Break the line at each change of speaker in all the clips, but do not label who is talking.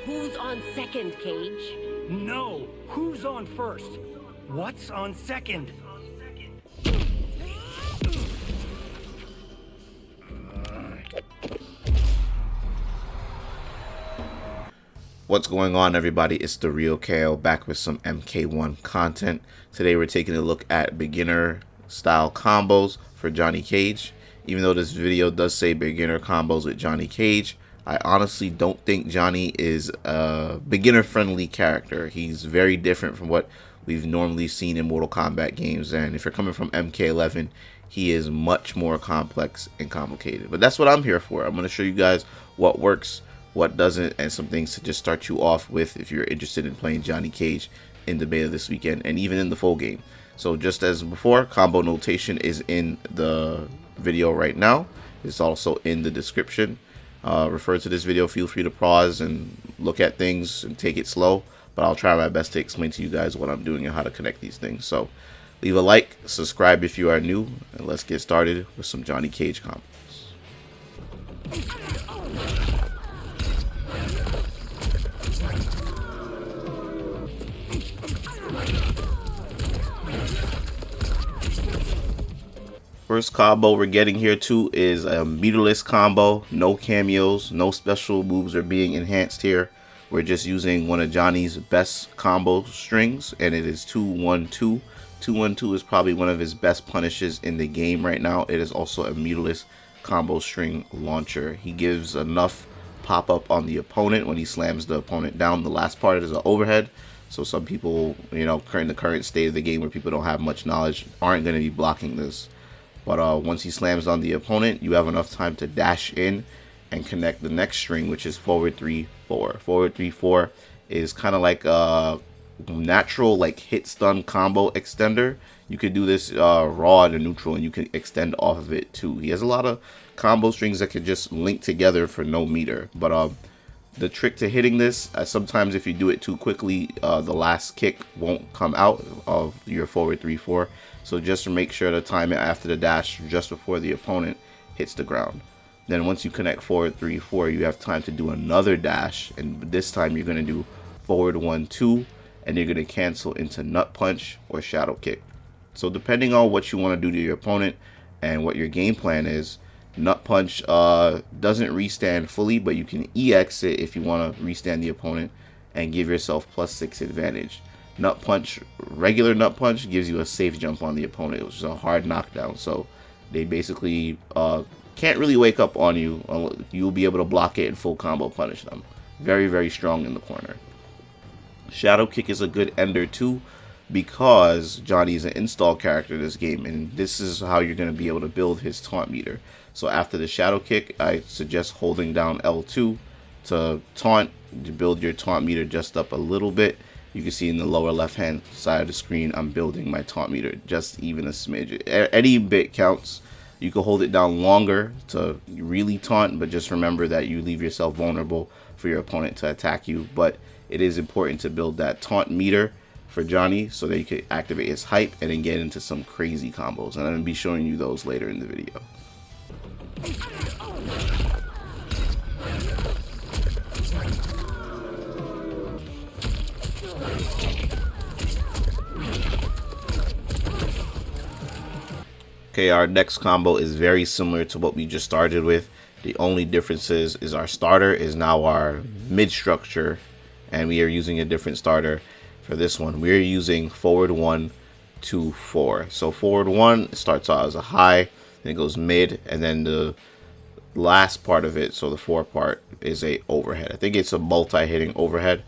Who's on second, Cage?
No, who's on first? What's on second?
What's going on, everybody? It's theRealKaaayle back with some MK1 content. Today we're taking a look at beginner style combos for Johnny Cage. Even though this video does say beginner combos with Johnny Cage, I honestly don't think Johnny is a beginner friendly character. He's very different from what we've normally seen in Mortal Kombat games, and if you're coming from MK11, he is much more complex and complicated. But that's what I'm here for. I'm going to show you guys what works, what doesn't, and some things to just start you off with if you're interested in playing Johnny Cage in the beta this weekend and even in the full game. So just as before, combo notation is in the video right now. It's also in the description. Refer to this video, feel free to pause and look at things and take it slow, but I'll try my best to explain to you guys what I'm doing and how to connect these things. So leave a like, subscribe if you are new, and let's get started with some Johnny Cage combos. First combo we're getting here too is a meterless combo. No cameos, no special moves are being enhanced here. We're just using one of Johnny's best combo strings, and it is 2-1-2. 2-1-2 is probably one of his best punishes in the game right now. It is also a meterless combo string launcher. He gives enough pop-up on the opponent when he slams the opponent down. The last part is an overhead. So some people, in the current state of the game where people don't have much knowledge, aren't going to be blocking this. But once he slams on the opponent, you have enough time to dash in and connect the next string, which is forward 3-4. Forward 3-4 is kind of like a natural like hit stun combo extender. You could do this raw to neutral, and you can extend off of it too. He has a lot of combo strings that can just link together for no meter. But the trick to hitting this, sometimes if you do it too quickly, the last kick won't come out of your forward 3-4. So just to make sure to time it after the dash just before the opponent hits the ground. Then once you connect forward 3-4, you have time to do another dash, and this time you're going to do forward 1-2, and you're going to cancel into nut punch or shadow kick. So depending on what you want to do to your opponent and what your game plan is, nut punch doesn't restand fully, but you can EX it if you want to restand the opponent and give yourself +6 advantage. Nut punch, regular nut punch, gives you a safe jump on the opponent, which is a hard knockdown. So they basically can't really wake up on you. You'll be able to block it and full combo punish them. Very, very strong in the corner. Shadow kick is a good ender too, because Johnny is an install character in this game, and this is how you're going to be able to build his taunt meter. So after the shadow kick, I suggest holding down L2 to taunt, to build your taunt meter just up a little bit. You can see in the lower left hand side of the screen, I'm building my taunt meter just even a smidge. Any bit counts. You can hold it down longer to really taunt, but just remember that you leave yourself vulnerable for your opponent to attack you. But it is important to build that taunt meter for Johnny so that you can activate his hype and then get into some crazy combos. And I'm going to be showing you those later in the video. Okay, our next combo is very similar to what we just started with. The only difference is our starter is now our mid structure, and we are using a different starter for this one. We're using forward 1-2-4. So forward 1 starts out as a high, then it goes mid, and then the last part of it, so the 4 part, is a overhead. I think it's a multi-hitting overhead,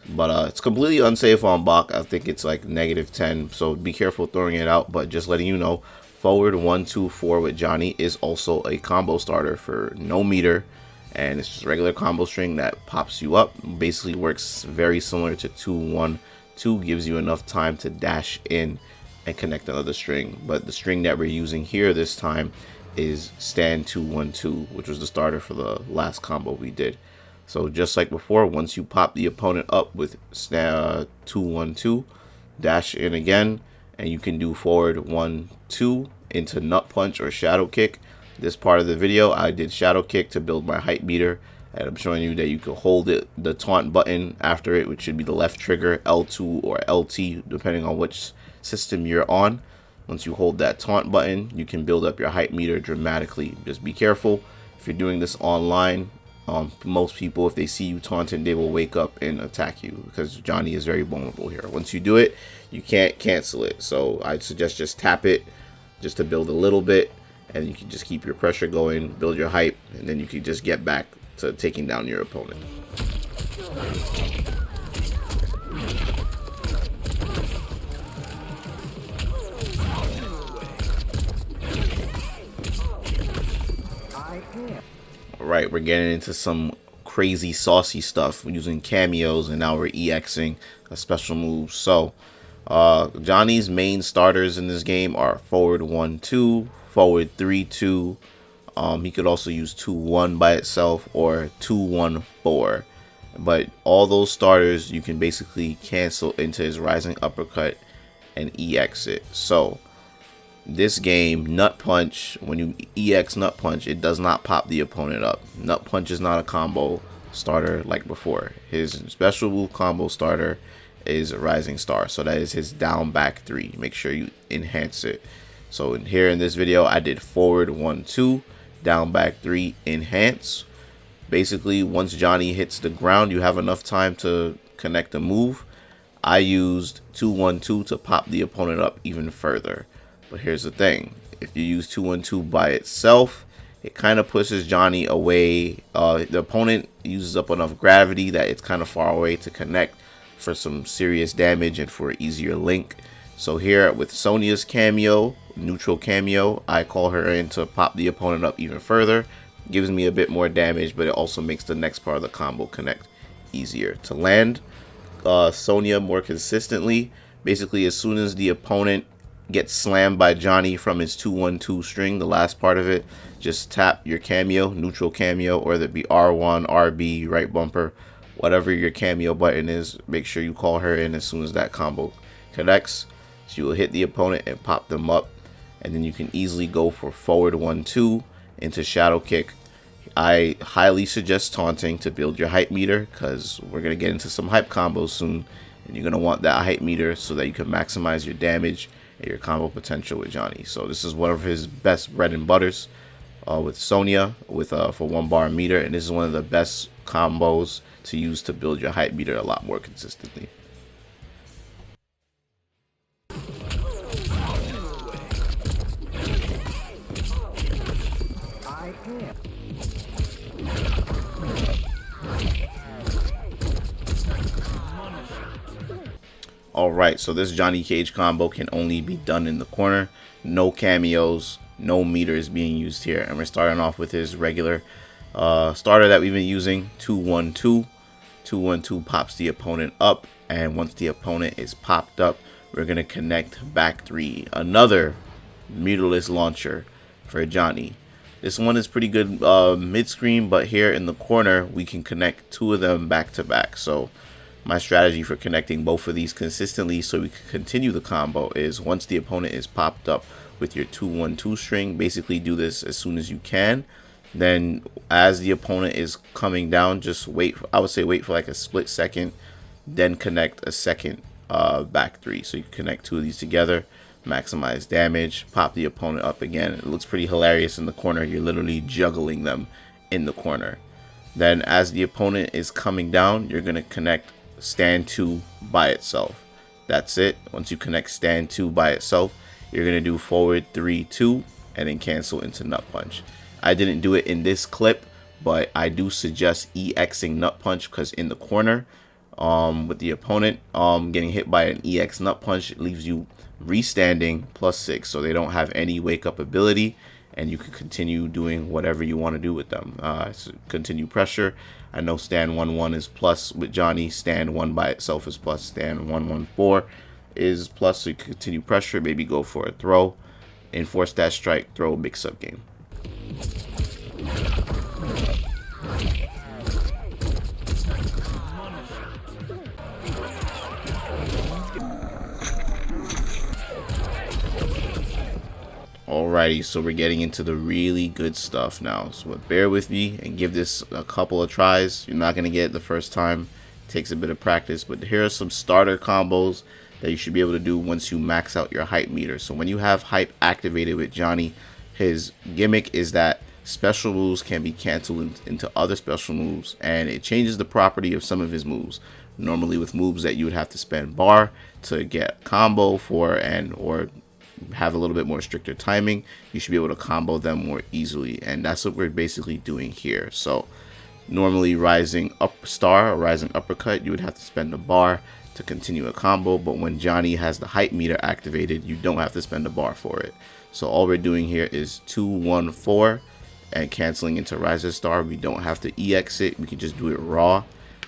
but it's completely unsafe on block. I think it's like -10, so be careful throwing it out. But just letting you know, forward 1-2-4 with Johnny is also a combo starter for no meter, and it's just a regular combo string that pops you up. Basically works very similar to 2-1-2, gives you enough time to dash in and connect another string. But the string that we're using here this time is stand 2-1-2, which was the starter for the last combo we did. So just like before, once you pop the opponent up with 2-1-2, dash in again, and you can do forward 1-2 into nut punch or shadow kick. This part of the video, I did shadow kick to build my hype meter, And I'm showing you that you can hold it, the taunt button after it, which should be the left trigger, L2 or LT, depending on which system you're on. Once you hold that taunt button, you can build up your hype meter dramatically. Just be careful if you're doing this online. Most people, if they see you taunting, they will wake up and attack you, because Johnny is very vulnerable here. Once you do it, you can't cancel it. So I'd suggest just tap it just to build a little bit, and you can just keep your pressure going, build your hype, and then you can just get back to taking down your opponent. Alright, we're getting into some crazy saucy stuff. We're using cameos, and now we're EXing a special move. So Johnny's main starters in this game are forward 1-2, forward 3-2. He could also use 2-1 by itself, or 2-1-4. But all those starters you can basically cancel into his rising uppercut and EX it. So this game, Nut Punch, when you EX Nut Punch, it does not pop the opponent up. Nut Punch is not a combo starter like before. His special move combo starter is a Rising Star, so that is his down back 3. Make sure you enhance it. So here in this video, I did forward 1-2, down back 3, enhance. Basically, once Johnny hits the ground, you have enough time to connect a move. I used 2-1-2 to pop the opponent up even further. But here's the thing, if you use 2-1-2 by itself, it kind of pushes Johnny away. The opponent uses up enough gravity that it's kind of far away to connect for some serious damage and for an easier link. So here with Sonia's cameo, neutral cameo, I call her in to pop the opponent up even further. Gives me a bit more damage, but it also makes the next part of the combo connect easier. To land Sonia more consistently, basically as soon as the opponent gets slammed by Johnny from his 2-1-2 string, the last part of it, just tap your cameo, neutral cameo, or that be R1, RB, right bumper, whatever your cameo button is. Make sure you call her in as soon as that combo connects. She will hit the opponent and pop them up, and then you can easily go for forward 1-2 into shadow kick. I highly suggest taunting to build your hype meter, because we're going to get into some hype combos soon, and you're going to want that hype meter so that you can maximize your damage and your combo potential with Johnny. So this is one of his best bread and butters with Sonia, with for 1 bar meter, and this is one of the best combos to use to build your hype meter a lot more consistently. Alright, so this Johnny Cage combo can only be done in the corner. No cameos, no meters being used here. And we're starting off with his regular starter that we've been using, 2-1-2. 2-1-2 pops the opponent up, and once the opponent is popped up, we're going to connect back 3. Another meterless launcher for Johnny. This one is pretty good mid-screen, but here in the corner, we can connect 2 of them back to back. So my strategy for connecting both of these consistently so we can continue the combo is, once the opponent is popped up with your 2-1-2 string, basically do this as soon as you can. Then as the opponent is coming down, just wait. I would say wait for like a split second, then connect a second back 3. So you can connect 2 of these together, maximize damage, pop the opponent up again. It looks pretty hilarious in the corner. You're literally juggling them in the corner. Then as the opponent is coming down, you're going to connect stand 2 by itself. That's it. Once you connect stand 2 by itself, you're going to do forward 3-2 and then cancel into Nut Punch. I didn't do it in this clip, but I do suggest EXing Nut Punch, because in the corner with the opponent getting hit by an EX Nut Punch, it leaves you restanding +6, so they don't have any wake up ability, and you can continue doing whatever you want to do with them. So continue pressure. I know stand 1-1 is plus with Johnny, stand 1 by itself is plus, stand 1-1-4 is plus, so you can continue pressure, maybe go for a throw, enforce that strike, throw, mix-up game. Alrighty, so we're getting into the really good stuff now. So bear with me and give this a couple of tries. You're not going to get it the first time. It takes a bit of practice, but here are some starter combos that you should be able to do once you max out your hype meter. So when you have hype activated with Johnny, his gimmick is that special moves can be canceled into other special moves, and it changes the property of some of his moves. Normally with moves that you would have to spend bar to get combo for or have a little bit more stricter timing, you should be able to combo them more easily, and that's what we're basically doing here. So normally rising up star or rising uppercut, you would have to spend a bar to continue a combo, but when Johnny has the hype meter activated, you don't have to spend a bar for it. So all we're doing here is 2-1-4 and canceling into riser star. We don't have to EX it, we can just do it raw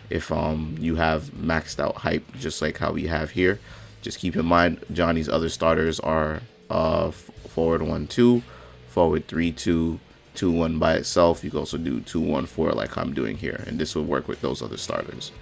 if you have maxed out hype, just like how we have here. Just keep in mind Johnny's other starters are forward 1-2, forward 3-2, 2-1 by itself. You can also do 2-1-4 like I'm doing here, and this will work with those other starters.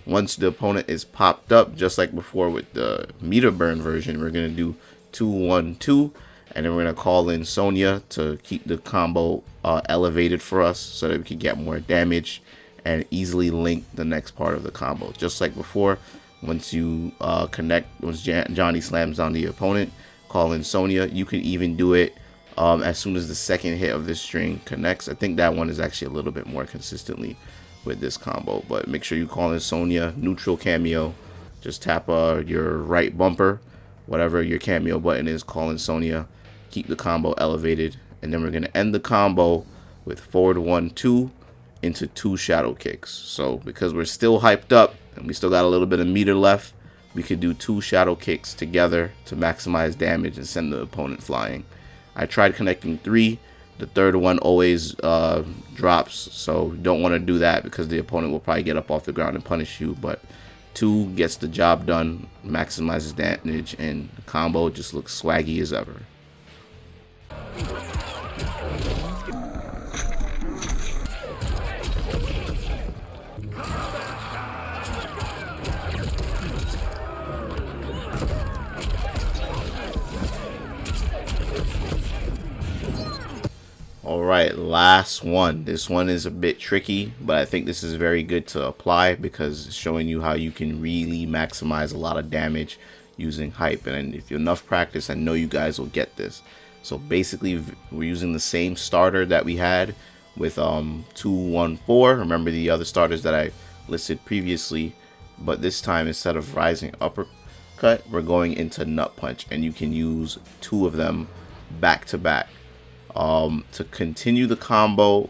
Once the opponent is popped up, just like before with the meter burn version, we're going to do 2-1-2, and then we're going to call in Sonia to keep the combo elevated for us so that we can get more damage and easily link the next part of the combo. Just like before, once you once Johnny slams on the opponent, call in Sonia. You can even do it as soon as the second hit of this string connects. I think that one is actually a little bit more consistently with this combo, but make sure you call in Sonia. Neutral cameo, just tap your right bumper, whatever your cameo button is, call in Sonia, keep the combo elevated, and then we're going to end the combo with forward 1-2 into 2 shadow kicks. So because we're still hyped up and we still got a little bit of meter left, we could do 2 shadow kicks together to maximize damage and send the opponent flying. I tried connecting 3. The third one always drops, so don't want to do that because the opponent will probably get up off the ground and punish you. But 2 gets the job done, maximizes damage, and the combo just looks swaggy as ever. Alright, last one. This one is a bit tricky, but I think this is very good to apply because it's showing you how you can really maximize a lot of damage using hype. And if you have enough practice, I know you guys will get this. So basically, we're using the same starter that we had with 2-1-4. Remember the other starters that I listed previously, but this time instead of rising uppercut, we're going into nut punch, and you can use 2 of them back to back. To continue the combo,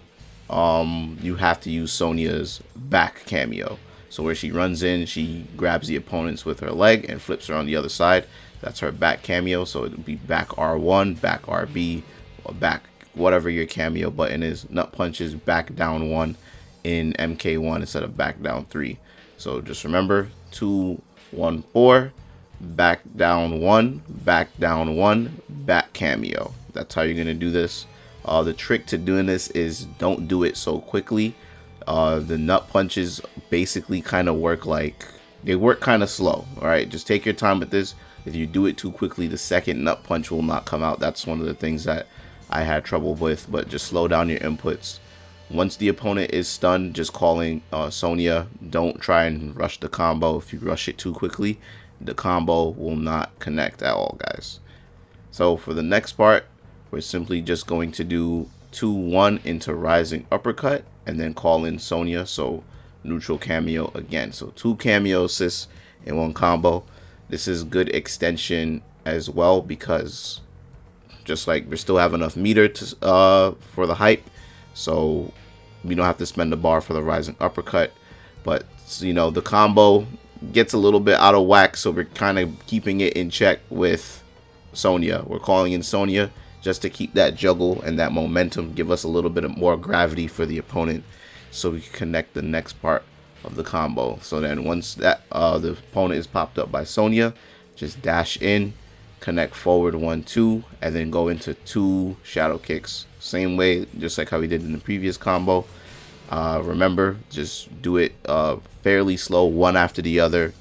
you have to use Sonia's back cameo. So where she runs in, she grabs the opponents with her leg and flips her on the other side. That's her back cameo. So it would be back R1, back RB, or back whatever your cameo button is. Nut punches back down 1 in MK1 instead of back down 3. So just remember 2-1-4, back down 1, back down 1, back cameo. That's how you're gonna do this. The trick to doing this is don't do it so quickly. The nut punches basically kind of work like they work kind of slow. All right, just take your time with this. If you do it too quickly, the second nut punch will not come out. That's one of the things that I had trouble with, but just slow down your inputs. Once the opponent is stunned, just calling Sonia. Don't try and rush the combo. If you rush it too quickly, the combo will not connect at all, guys. So for the next part, we're simply just going to do 2-1 into rising uppercut and then call in Sonia. So neutral cameo again. So 2 cameo assists in 1 combo. This is good extension as well because just like we still have enough meter to for the hype, so we don't have to spend a bar for the rising uppercut. But you know, the combo gets a little bit out of whack, so we're kind of keeping it in check with Sonia. We're calling in Sonia just to keep that juggle and that momentum, give us a little bit of more gravity for the opponent so we can connect the next part of the combo. So then once that the opponent is popped up by Sonia, just dash in, connect forward 1-2, and then go into 2 shadow kicks. Same way, just like how we did in the previous combo. Remember, just do it fairly slow, one after the other.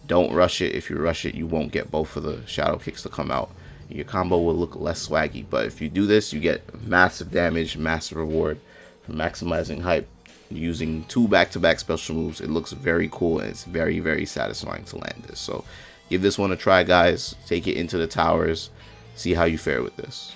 Don't rush it. If you rush it, you won't get both of the shadow kicks to come out. your combo will look less swaggy. But if you do this, you get massive damage, massive reward for maximizing hype using 2 back-to-back special moves. It looks very cool, and it's very, very satisfying to land this. So give this one a try, guys. Take it into the towers, see how you fare with this.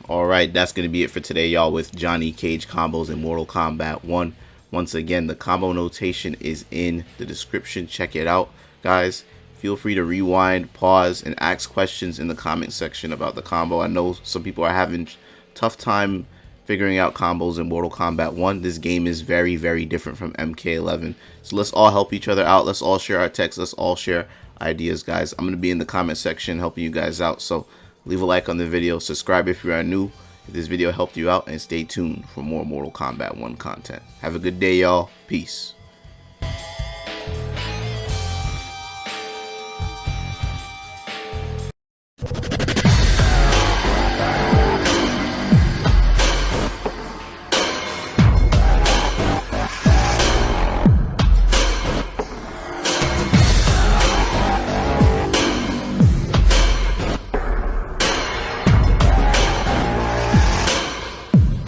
Alright, that's going to be it for today, y'all, with Johnny Cage combos in Mortal Kombat 1. Once again, the combo notation is in the description. Check it out, guys. Feel free to rewind, pause, and ask questions in the comment section about the combo. I know some people are having tough time figuring out combos in Mortal Kombat 1. This game is very, very different from MK11. So let's all help each other out. Let's all share our text. Let's all share ideas, guys. I'm going to be in the comment section helping you guys out. So leave a like on the video. Subscribe if you are new, if this video helped you out, and stay tuned for more Mortal Kombat 1 content. Have a good day, y'all. Peace.